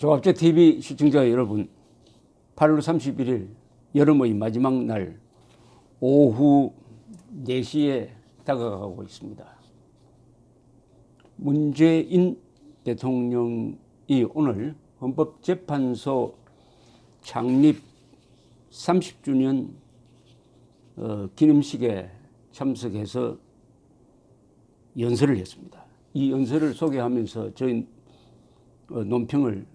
조갑제 TV 시청자 여러분, 8월 31일 여름의 마지막 날 오후 4시에 다가가고 있습니다. 문재인 대통령이 오늘 헌법재판소 창립 30주년 기념식에 참석해서 연설을 했습니다. 이 연설을 소개하면서 저희 논평을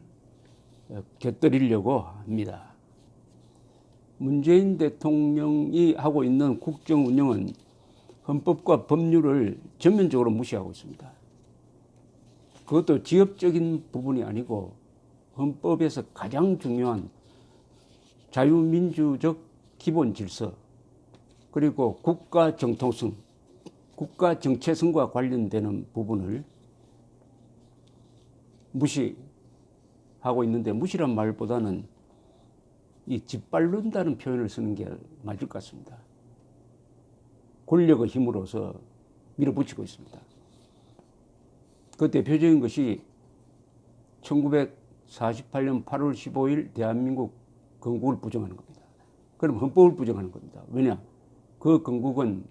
곁들이려고 합니다. 문재인 대통령이 하고 있는 국정 운영은 헌법과 법률을 전면적으로 무시하고 있습니다. 그것도 지엽적인 부분이 아니고 헌법에서 가장 중요한 자유민주적 기본 질서, 그리고 국가 정통성, 국가 정체성과 관련되는 부분을 무시하고 있는데, 무시란 말보다는 이 짓밟는다는 표현을 쓰는 게 맞을 것 같습니다. 권력의 힘으로서 밀어붙이고 있습니다. 그 대표적인 것이 1948년 8월 15일 대한민국 건국을 부정하는 겁니다. 그럼 헌법을 부정하는 겁니다. 왜냐? 그 건국은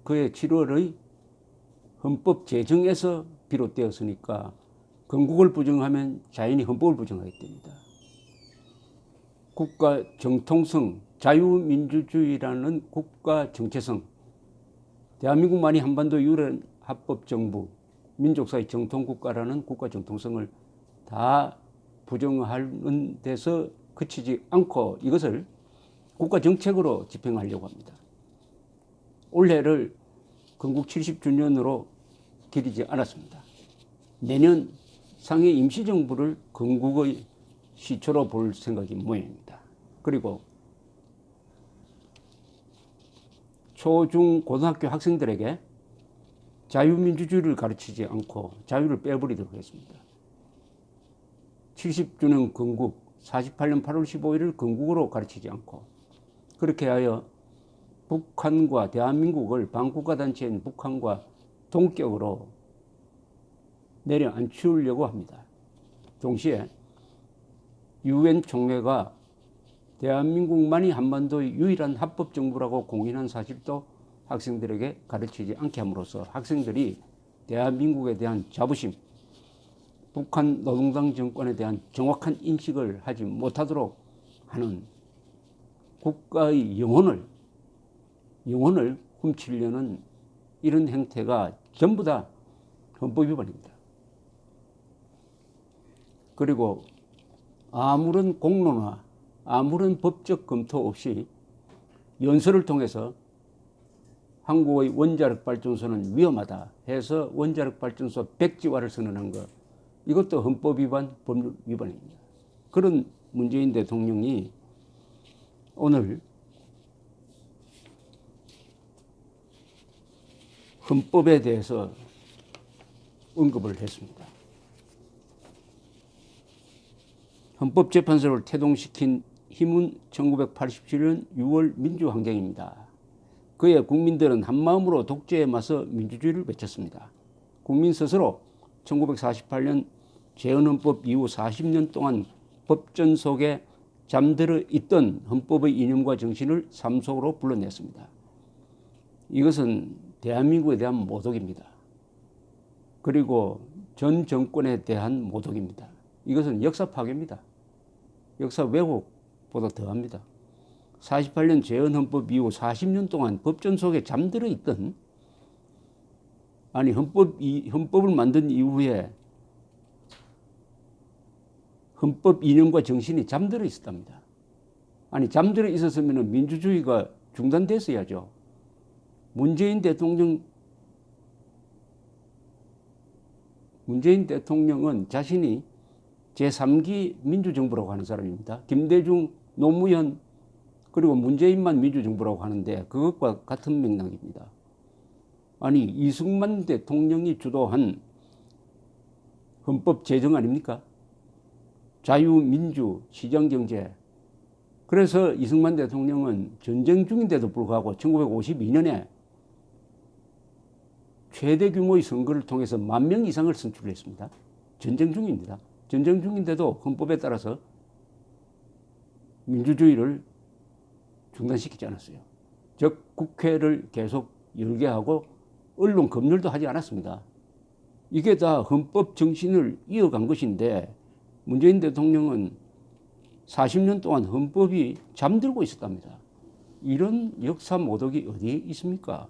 그의 7월의 헌법 제정에서 비롯되었으니까 건국을 부정하면 자연히 헌법을 부정하게 됩니다. 국가 정통성, 자유민주주의라는 국가 정체성, 대한민국만이 한반도 유일한 합법정부, 민족사회 정통국가라는 국가 정통성을 다 부정하는 데서 그치지 않고 이것을 국가 정책으로 집행하려고 합니다. 올해를 건국 70주년으로 기리지 않았습니다. 내년 상해 임시정부를 건국의 시초로 볼 생각인 모양입니다. 그리고 초, 중, 고등학교 학생들에게 자유민주주의를 가르치지 않고 자유를 빼버리도록 했습니다. 70주년 건국, 48년 8월 15일을 건국으로 가르치지 않고 그렇게 하여 북한과 대한민국을 반국가단체인 북한과 동격으로 내려앉히려고 합니다. 동시에 유엔 총회가 대한민국만이 한반도의 유일한 합법정부라고 공인한 사실도 학생들에게 가르치지 않게 함으로써 학생들이 대한민국에 대한 자부심, 북한 노동당 정권에 대한 정확한 인식을 하지 못하도록 하는 국가의 영혼을 훔치려는 이런 행태가 전부 다 헌법 위반입니다. 그리고 아무런 공론화, 아무런 법적 검토 없이 연설을 통해서 한국의 원자력 발전소는 위험하다 해서 원자력 발전소 백지화를 선언한 것, 이것도 헌법 위반, 법률 위반입니다. 그런 문재인 대통령이 오늘 헌법에 대해서 언급을 했습니다. 헌법재판소를 태동시킨 힘은 1987년 6월 민주환경입니다. 그의 국민들은 한마음으로 독재에 맞서 민주주의를 외쳤습니다. 국민 스스로 1948년 재헌헌법 이후 40년 동안 법전 속에 잠들어 있던 헌법의 이념과 정신을 삶 속으로 불러냈습니다. 이것은 대한민국에 대한 모독입니다. 그리고 전 정권에 대한 모독입니다. 이것은 역사 파괴입니다. 역사 왜곡보다 더합니다. 48년 재헌헌법 이후 40년 동안 법전 속에 잠들어 있던, 아니 헌법을 만든 이후에 헌법 이념과 정신이 잠들어 있었답니다. 아니 잠들어 있었으면 민주주의가 중단됐어야죠. 문재인 대통령은 자신이 제3기 민주정부라고 하는 사람입니다. 김대중, 노무현, 그리고 문재인만 민주정부라고 하는데 그것과 같은 맥락입니다. 아니 이승만 대통령이 주도한 헌법 제정 아닙니까? 자유민주, 시장경제. 그래서 이승만 대통령은 전쟁 중인데도 불구하고 1952년에 최대 규모의 선거를 통해서 10,000명 이상을 선출했습니다. 전쟁 중입니다. 전쟁 중인데도 헌법에 따라서 민주주의를 중단시키지 않았어요. 즉 국회를 계속 열게 하고 언론 검열도 하지 않았습니다. 이게 다 헌법 정신을 이어간 것인데 문재인 대통령은 40년 동안 헌법이 잠들고 있었답니다. 이런 역사 모독이 어디에 있습니까?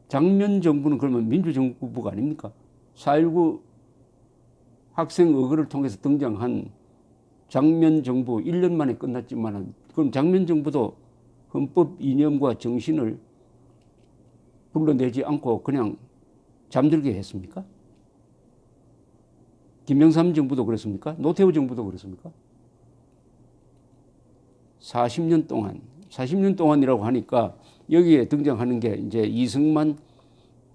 장면 정부는 그러면 민주정부가 아닙니까? 4.19 학생 의거를 통해서 등장한 장면 정부 1년 만에 끝났지만 그럼 장면 정부도 헌법 이념과 정신을 불러내지 않고 그냥 잠들게 했습니까? 김영삼 정부도 그랬습니까? 노태우 정부도 그랬습니까? 40년 동안이라고 하니까 여기에 등장하는 게 이제 이승만,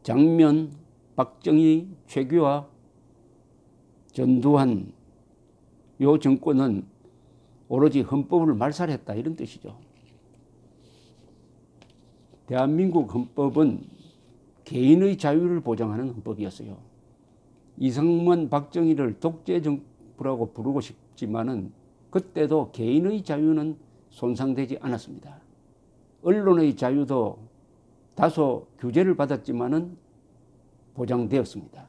장면, 박정희, 최규하, 전두환 요 정권은 오로지 헌법을 말살했다 이런 뜻이죠. 대한민국 헌법은 개인의 자유를 보장하는 헌법이었어요. 이승만, 박정희를 독재 정부라고 부르고 싶지만은 그때도 개인의 자유는 손상되지 않았습니다. 언론의 자유도 다소 규제를 받았지만은 보장되었습니다.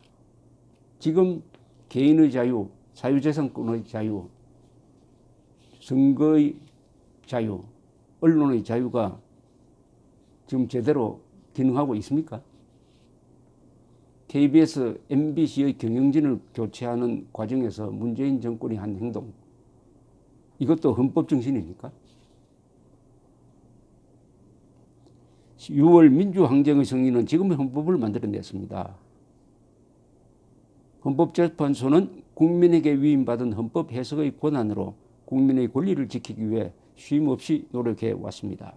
지금 개인의 자유, 사유재산권의 자유, 선거의 자유, 언론의 자유가 지금 제대로 기능하고 있습니까? KBS, MBC의 경영진을 교체하는 과정에서 문재인 정권이 한 행동, 이것도 헌법 정신입니까? 6월 민주항쟁의 승리는 지금의 헌법을 만들어냈습니다. 헌법재판소는 국민에게 위임받은 헌법 해석의 권한으로 국민의 권리를 지키기 위해 쉼없이 노력해 왔습니다.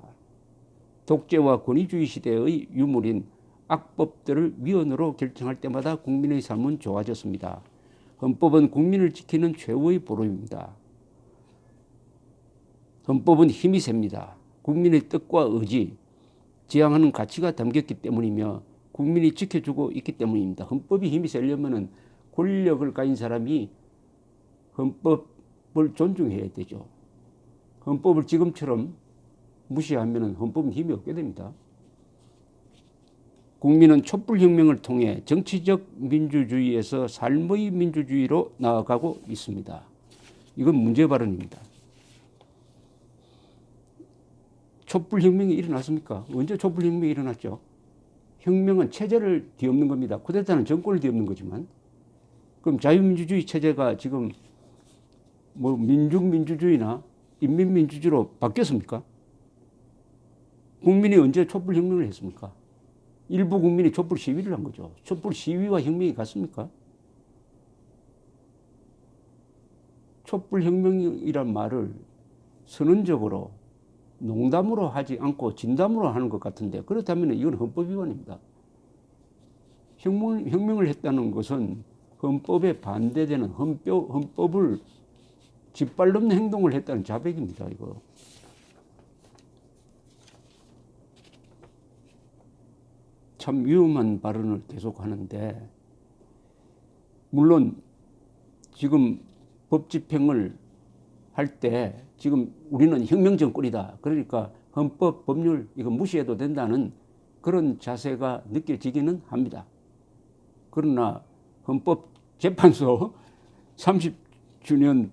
독재와 권위주의 시대의 유물인 악법들을 위헌으로 결정할 때마다 국민의 삶은 좋아졌습니다. 헌법은 국민을 지키는 최후의 보루입니다. 헌법은 힘이 셉니다. 국민의 뜻과 의지, 지향하는 가치가 담겼기 때문이며 국민이 지켜주고 있기 때문입니다. 헌법이 힘이 세려면 권력을 가진 사람이 헌법을 존중해야 되죠. 헌법을 지금처럼 무시하면 헌법은 힘이 없게 됩니다. 국민은 촛불혁명을 통해 정치적 민주주의에서 삶의 민주주의로 나아가고 있습니다. 이건 문제 발언입니다. 촛불혁명이 일어났습니까? 언제 촛불혁명이 일어났죠? 혁명은 체제를 뒤엎는 겁니다. 쿠데타는 정권을 뒤엎는 거지만 그럼 자유민주주의 체제가 지금 뭐 민중민주주의나 인민민주주의로 바뀌었습니까? 국민이 언제 촛불혁명을 했습니까? 일부 국민이 촛불 시위를 한 거죠. 촛불 시위와 혁명이 같습니까? 촛불혁명이란 말을 선언적으로 농담으로 하지 않고 진담으로 하는 것 같은데 그렇다면 이건 헌법 위반입니다. 혁명을 했다는 것은 헌법에 반대되는 헌법을 짓밟는 행동을 했다는 자백입니다. 이거. 참 위험한 발언을 계속 하는데 물론 지금 법 집행을 할 때 지금 우리는 혁명 정권이다. 그러니까 헌법, 법률 이거 무시해도 된다는 그런 자세가 느껴지기는 합니다. 그러나 헌법재판소 30주년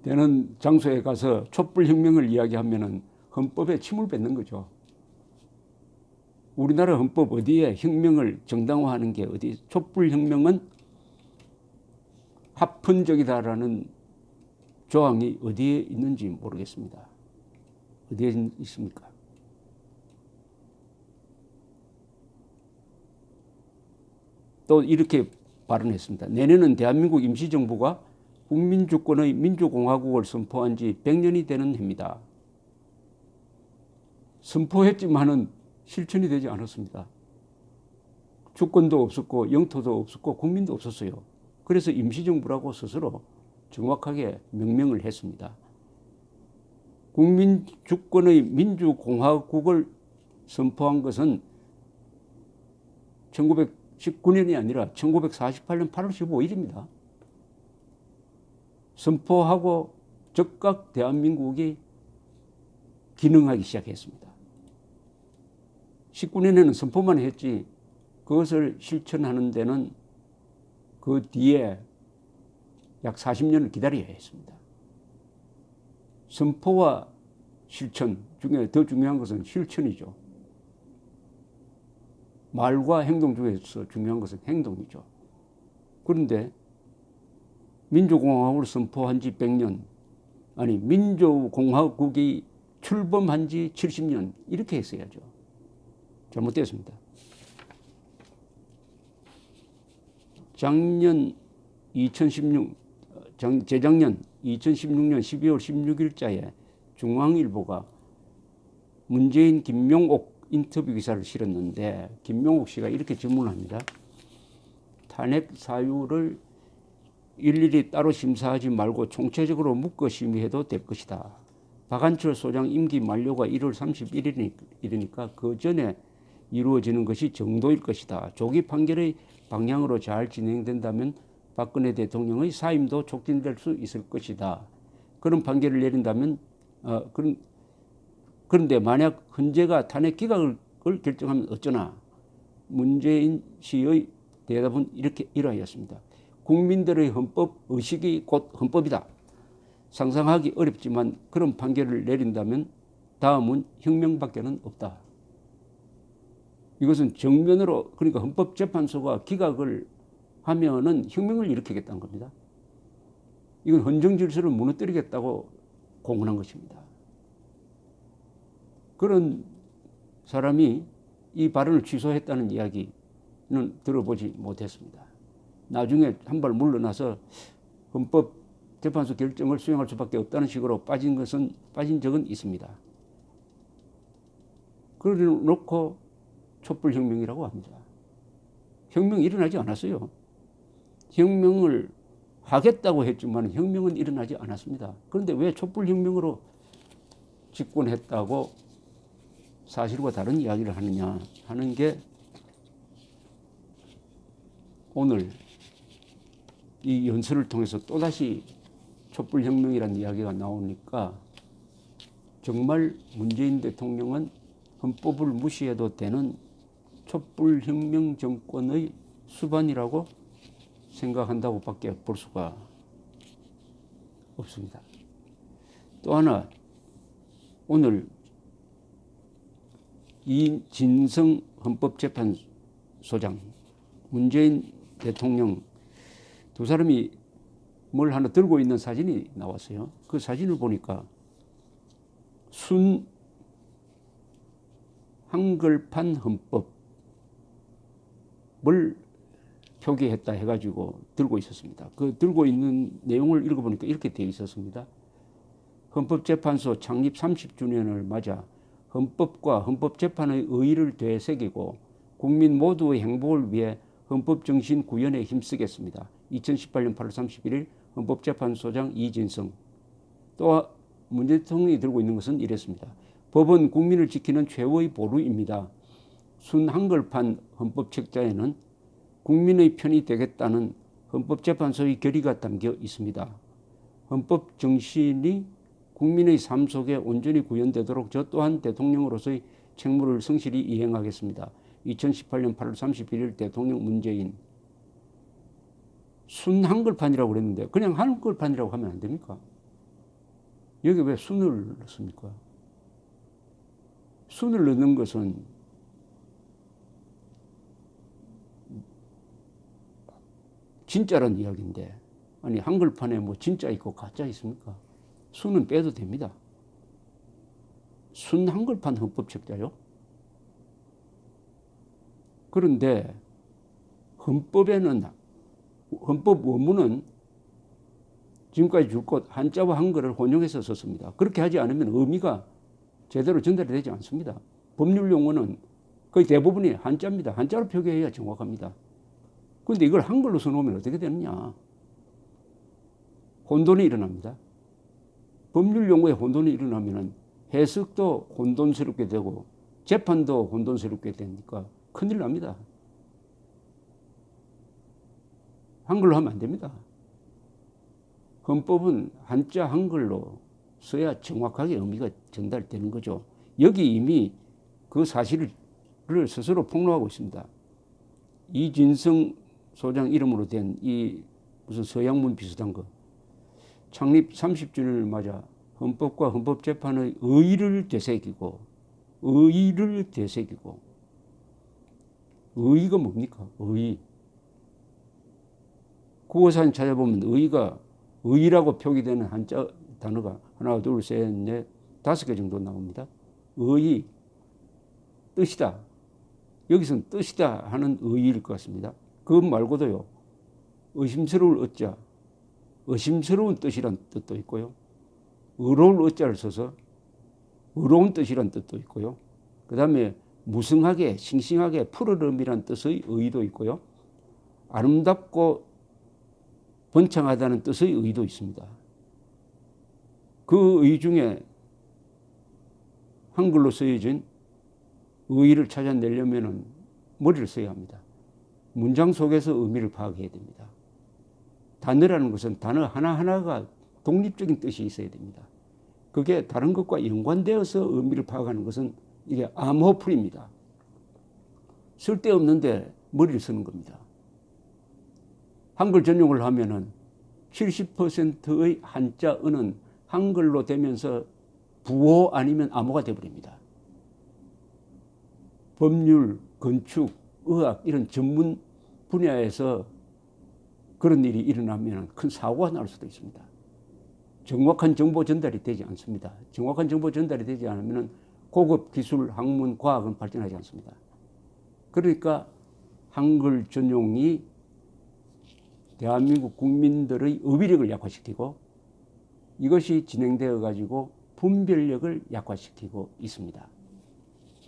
되는 장소에 가서 촛불혁명을 이야기하면은 헌법에 침을 뱉는 거죠. 우리나라 헌법 어디에 혁명을 정당화하는 게 어디, 촛불혁명은 합헌적이다라는 조항이 어디에 있는지 모르겠습니다. 어디에 있습니까? 또 이렇게 발언했습니다. 내년은 대한민국 임시정부가 국민주권의 민주공화국을 선포한 지 100년이 되는 해입니다. 선포했지만은 실천이 되지 않았습니다. 주권도 없었고 영토도 없었고 국민도 없었어요. 그래서 임시정부라고 스스로 정확하게 명명을 했습니다. 국민주권의 민주공화국을 선포한 것은 19년이 아니라 1948년 8월 15일입니다. 선포하고 즉각 대한민국이 기능하기 시작했습니다. 19년에는 선포만 했지 그것을 실천하는 데는 그 뒤에 약 40년을 기다려야 했습니다. 선포와 실천 중에 더 중요한 것은 실천이죠. 말과 행동 중에서 중요한 것은 행동이죠. 그런데 민주공화국을 선포한 지 100년, 아니 민주공화국이 출범한 지 70년 이렇게 했어야죠. 잘못되었습니다. 재작년 2016년 12월 16일자에 중앙일보가 문재인 김명옥 인터뷰 기사를 실었는데 김명옥 씨가 이렇게 질문합니다. 탄핵 사유를 일일이 따로 심사하지 말고 총체적으로 묶어 심의해도 될 것이다. 박한철 소장 임기 만료가 1월 31일이니까 그 전에 이루어지는 것이 정도일 것이다. 조기 판결의 방향으로 잘 진행된다면 박근혜 대통령의 사임도 촉진될 수 있을 것이다. 그런 판결을 내린다면 그런데 만약 헌재가 탄핵 기각을 결정하면 어쩌나. 문재인 씨의 대답은 이러하였습니다. 국민들의 헌법 의식이 곧 헌법이다. 상상하기 어렵지만 그런 판결을 내린다면 다음은 혁명밖에는 없다. 이것은 정면으로 그러니까 헌법재판소가 기각을 하면은 혁명을 일으키겠다는 겁니다. 이건 헌정 질서를 무너뜨리겠다고 공언한 것입니다. 그런 사람이 이 발언을 취소했다는 이야기는 들어보지 못했습니다. 나중에 한 발 물러나서 헌법재판소 결정을 수용할 수밖에 없다는 식으로 빠진 적은 있습니다. 그래놓고 촛불혁명이라고 합니다. 혁명이 일어나지 않았어요. 혁명을 하겠다고 했지만 혁명은 일어나지 않았습니다. 그런데 왜 촛불혁명으로 집권했다고 사실과 다른 이야기를 하느냐 하는 게 오늘 이 연설을 통해서 또다시 촛불혁명이라는 이야기가 나오니까 정말 문재인 대통령은 헌법을 무시해도 되는 촛불혁명 정권의 수반이라고 생각한다고 밖에 볼 수가 없습니다. 또 하나 오늘 이진성 헌법재판소장, 문재인 대통령 두 사람이 뭘 하나 들고 있는 사진이 나왔어요. 그 사진을 보니까 순 한글판 헌법을 표기했다 해가지고 들고 있었습니다. 그 들고 있는 내용을 읽어보니까 이렇게 되어 있었습니다. 헌법재판소 창립 30주년을 맞아 헌법과 헌법재판의 의의를 되새기고 국민 모두의 행복을 위해 헌법정신 구현에 힘쓰겠습니다. 2018년 8월 31일 헌법재판소장 이진성. 또 문재인 대통령이 들고 있는 것은 이랬습니다. 법은 국민을 지키는 최후의 보루입니다. 순 한글판 헌법책자에는 국민의 편이 되겠다는 헌법재판소의 결의가 담겨 있습니다. 헌법 정신이 국민의 삶 속에 온전히 구현되도록 저 또한 대통령으로서의 책무를 성실히 이행하겠습니다. 2018년 8월 31일 대통령 문재인. 순 한글판이라고 그랬는데 그냥 한글판이라고 하면 안 됩니까? 여기 왜 순을 넣습니까? 순을 넣는 것은 진짜란 이야기인데 아니 한글판에 뭐 진짜 있고 가짜 있습니까? 순은 빼도 됩니다. 순 한글판 헌법책자요? 그런데 헌법에는 헌법 원문은 지금까지 줄 것 한자와 한글을 혼용해서 썼습니다. 그렇게 하지 않으면 의미가 제대로 전달이 되지 않습니다. 법률 용어는 거의 대부분이 한자입니다. 한자로 표기해야 정확합니다. 그런데 이걸 한글로 써놓으면 어떻게 되느냐. 혼돈이 일어납니다. 법률 용어에 혼돈이 일어나면 해석도 혼돈스럽게 되고 재판도 혼돈스럽게 되니까 큰일 납니다. 한글로 하면 안 됩니다. 헌법은 한자 한글로 써야 정확하게 의미가 전달되는 거죠. 여기 이미 그 사실을 스스로 폭로하고 있습니다. 이진성 소장 이름으로 된 이 무슨 서양문 비슷한 거 창립 30주년을 맞아 헌법과 헌법재판의 의의를 되새기고 의의가 뭡니까? 의의. 국어사전 찾아보면 의의라고 표기되는 한자 단어가 하나, 둘, 셋, 넷, 5개 정도 나옵니다. 의의, 뜻이다. 여기서는 뜻이다 하는 의의일 것 같습니다. 그것 말고도요. 의심스러울 어자, 의심스러운 뜻이란 뜻도 있고요. 의로울 어자를 써서 의로운 뜻이란 뜻도 있고요. 그 다음에 무성하게, 싱싱하게, 푸르름이란 뜻의 의의도 있고요. 아름답고 번창하다는 뜻의 의의도 있습니다. 그 의의 중에 한글로 쓰여진 의의를 찾아내려면 머리를 써야 합니다. 문장 속에서 의미를 파악해야 됩니다. 단어라는 것은 단어 하나하나가 독립적인 뜻이 있어야 됩니다. 그게 다른 것과 연관되어서 의미를 파악하는 것은 이게 암호풀입니다. 쓸데없는데 머리를 쓰는 겁니다. 한글 전용을 하면은 70%의 한자 은은 한글로 되면서 부호 아니면 암호가 되어버립니다. 법률, 건축, 의학 이런 전문 분야에서 그런 일이 일어나면 큰 사고가 날 수도 있습니다. 정확한 정보 전달이 되지 않습니다. 정확한 정보 전달이 되지 않으면 고급 기술, 학문, 과학은 발전하지 않습니다. 그러니까 한글 전용이 대한민국 국민들의 어휘력을 약화시키고 이것이 진행되어 가지고 분별력을 약화시키고 있습니다.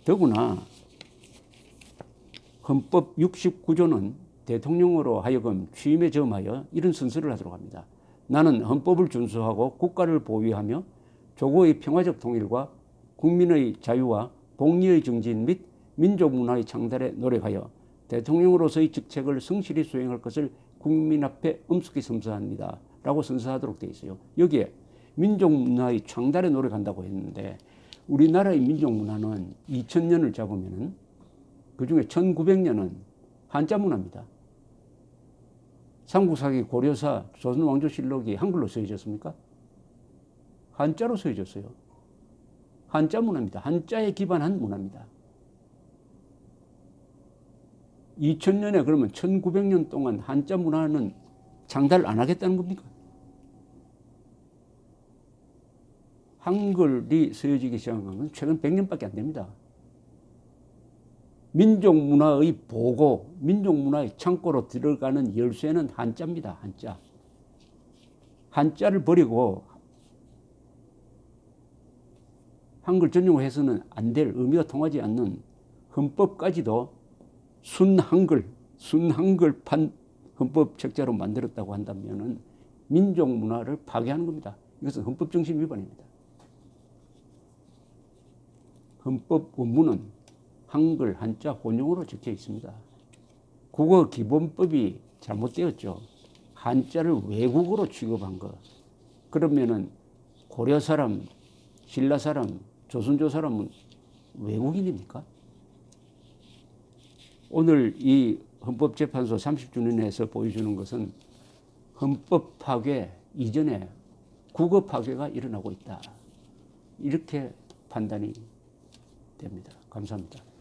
더구나 헌법 69조는 대통령으로 하여금 취임에 점하여 이런 선서를 하도록 합니다. 나는 헌법을 준수하고 국가를 보위하며 조국의 평화적 통일과 국민의 자유와 복리의 정진 및 민족 문화의 창달에 노력하여 대통령으로서의 직책을 성실히 수행할 것을 국민 앞에 엄숙히 선서합니다. 라고 선서하도록 되어 있어요. 여기에 민족 문화의 창달에 노력한다고 했는데 우리나라의 민족 문화는 2000년을 잡으면은 그중에 1900년은 한자 문화입니다. 삼국사기 고려사 조선왕조실록이 한글로 쓰여졌습니까? 한자로 쓰여졌어요. 한자 문화입니다. 한자에 기반한 문화입니다. 2000년에 그러면 1900년 동안 한자 문화는 장달 안 하겠다는 겁니까? 한글이 쓰여지기 시작한 건 최근 100년밖에 안 됩니다. 민족 문화의 보고, 민족 문화의 창고로 들어가는 열쇠는 한자입니다. 한자. 한자를 버리고 한글 전용해서는 안 될 의미가 통하지 않는 헌법까지도 순한글판 헌법 책자로 만들었다고 한다면 민족 문화를 파괴하는 겁니다. 이것은 헌법 정신 위반입니다. 헌법 원문은 한글, 한자 혼용으로 적혀 있습니다. 국어 기본법이 잘못되었죠. 한자를 외국어로 취급한 것. 그러면은 고려 사람, 신라 사람, 조선조 사람은 외국인입니까? 오늘 이 헌법재판소 30주년에서 보여주는 것은 헌법 파괴 이전에 국어 파괴가 일어나고 있다. 이렇게 판단이 됩니다. 감사합니다.